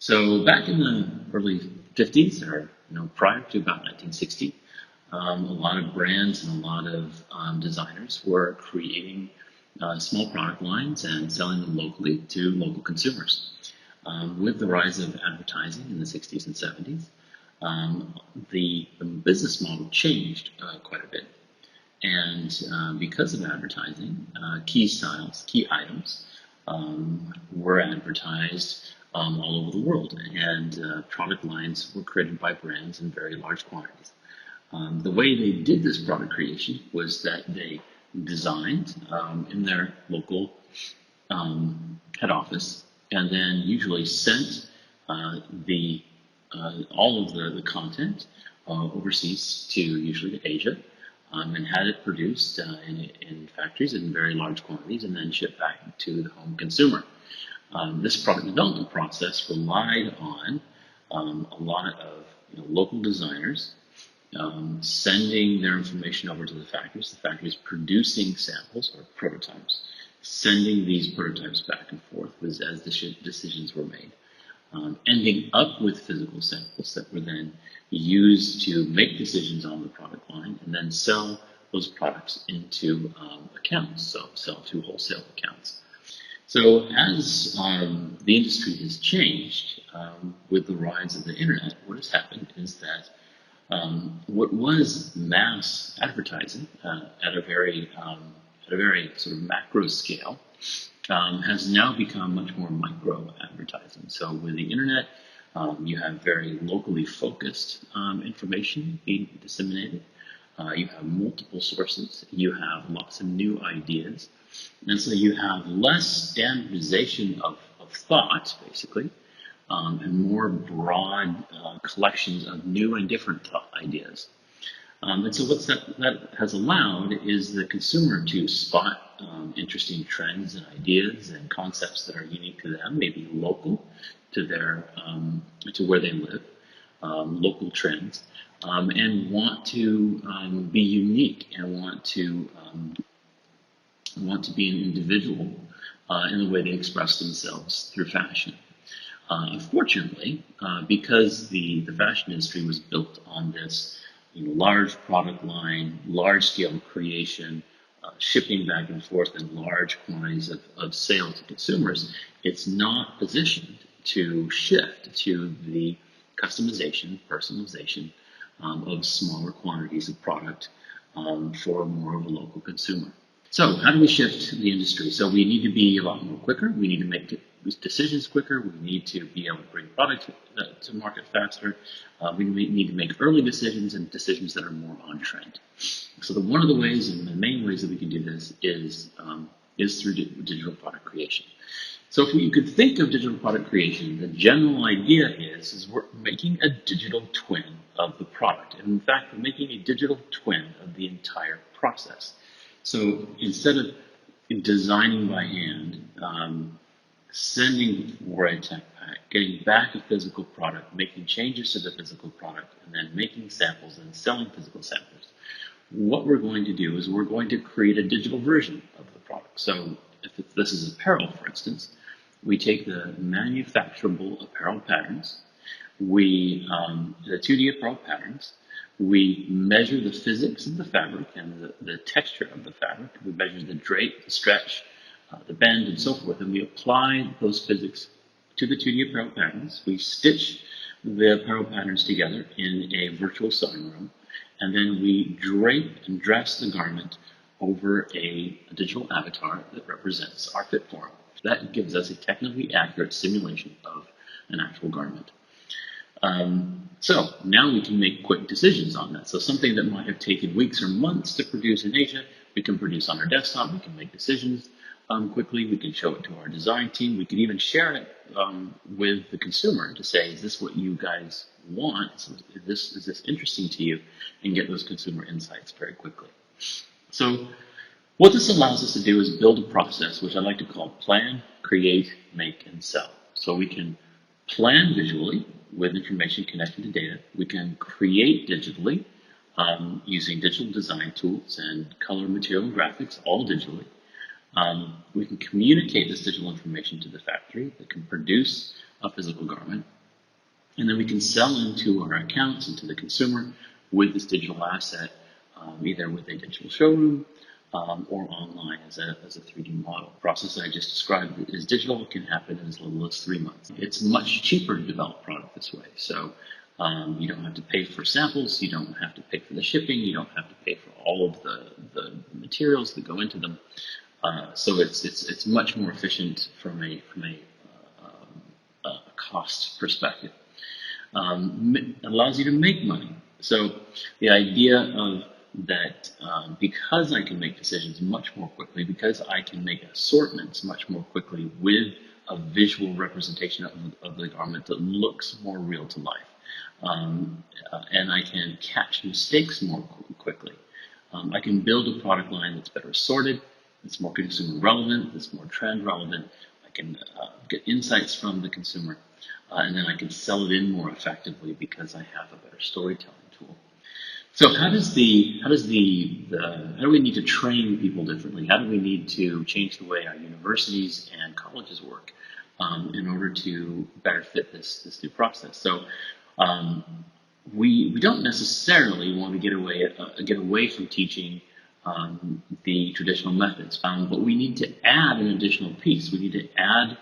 So back in the early 50s, or prior to about 1960, a lot of brands and a lot of designers were creating small product lines and selling them locally to local consumers. With the rise of advertising in the 60s and 70s, the business model changed quite a bit. And because of advertising, key styles, key items were advertised all over the world, and product lines were created by brands in very large quantities. The way they did this product creation was that they designed in their local head office, and then usually sent the all of the content overseas to usually to Asia, and had it produced in factories in very large quantities, and then shipped back to the home consumer. This product development process relied on a lot of local designers sending their information over to the factories producing samples or prototypes, sending these prototypes back and forth as decisions were made, ending up with physical samples that were then used to make decisions on the product line and then sell those products into accounts, so sell to wholesale accounts. So as the industry has changed with the rise of the internet, what has happened is that what was mass advertising at a very sort of macro scale has now become much more micro advertising. So with the internet, you have very locally focused information being disseminated. You have multiple sources. You have lots of new ideas. And so you have less standardization of thought, basically, and more broad collections of new and different ideas. And so what that has allowed is the consumer to spot interesting trends and ideas and concepts that are unique to them, maybe local to their to where they live, local trends, and want to be unique and want to be an individual in the way they express themselves through fashion. Unfortunately, because the fashion industry was built on this large product line, large scale creation, shipping back and forth in large quantities of sale to consumers, it's not positioned to shift to the customization, personalization of smaller quantities of product for more of a local consumer. So how do we shift the industry? So we need to be a lot more quicker. We need to make decisions quicker. We need to be able to bring product to market faster. We need to make early decisions and decisions that are more on trend. So one of the ways and the main ways that we can do this is through digital product creation. So if you could think of digital product creation, the general idea is we're making a digital twin of the product. And in fact, we're making a digital twin of the entire process. So instead of designing by hand, sending for a tech pack, getting back a physical product, making changes to the physical product, and then making samples and selling physical samples, what we're going to do is we're going to create a digital version of the product. So if this is apparel, for instance, we take the manufacturable apparel patterns, the 2D apparel patterns, we measure the physics of the fabric and the texture of the fabric. We measure the drape, the stretch, the bend, and so forth, and we apply those physics to the 2D apparel patterns. We stitch the apparel patterns together in a virtual sewing room, and then we drape and dress the garment over a digital avatar that represents our fit form. That gives us a technically accurate simulation of an actual garment. So now we can make quick decisions on that. So something that might have taken weeks or months to produce in Asia, we can produce on our desktop. We can make decisions quickly. We can show it to our design team. We can even share it with the consumer to say, is this what you guys want? Is this interesting to you? And get those consumer insights very quickly. So what this allows us to do is build a process, which I like to call plan, create, make, and sell. So we can plan visually with information connected to data. We can create digitally using digital design tools and color, material, and graphics, all digitally. We can communicate this digital information to the factory that can produce a physical garment. And then we can sell into our accounts, into the consumer, with this digital asset, either with a digital showroom or online as a 3D model. The process that I just described is digital. It can happen in as little as 3 months. It's much cheaper to develop product this way. So you don't have to pay for samples. You don't have to pay for the shipping. You don't have to pay for all of the materials that go into them. So it's much more efficient from a cost perspective. Allows you to make money. So the idea of that because I can make decisions much more quickly, because I can make assortments much more quickly with a visual representation of the garment that looks more real to life, and I can catch mistakes more quickly. I can build a product line that's better assorted, that's more consumer relevant, that's more trend relevant. I can get insights from the consumer. And then I can sell it in more effectively because I have a better storytelling tool. So how do we need to train people differently? How do we need to change the way our universities and colleges work in order to better fit this new process? So we don't necessarily want to get away from teaching the traditional methods, but we need to add an additional piece. We need to add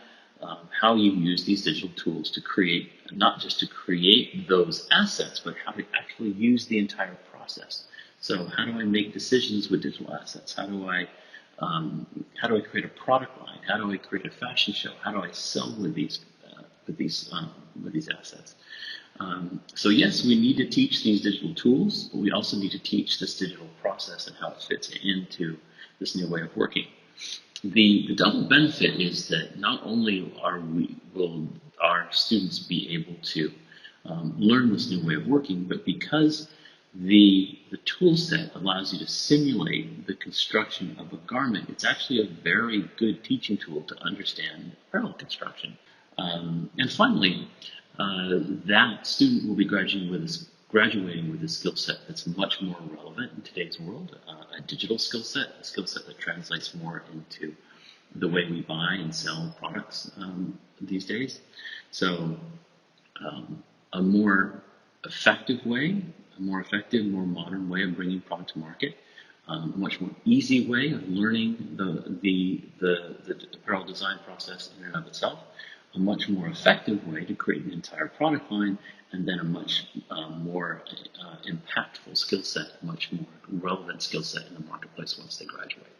how you use these digital tools to create, not just to create those assets, but how to actually use the entire process. So how do I make decisions with digital assets? How do I create a product line? How do I create a fashion show? How do I sell with these assets? So yes, we need to teach these digital tools, but we also need to teach this digital process and how it fits into this new way of working. The double benefit is that not only will our students be able to learn this new way of working, but because the tool set allows you to simulate the construction of a garment, it's actually a very good teaching tool to understand apparel construction. And finally, that student will be graduating with a skill set that's much more relevant in today's world, a digital skill set, a skill set that translates more into the way we buy and sell products these days. So a more effective way, more modern way of bringing product to market, a much more easy way of learning the apparel design process in and of itself, a much more effective way to create an entire product line, and then a much more impactful skill set, a much more relevant skill set in the marketplace once they graduate.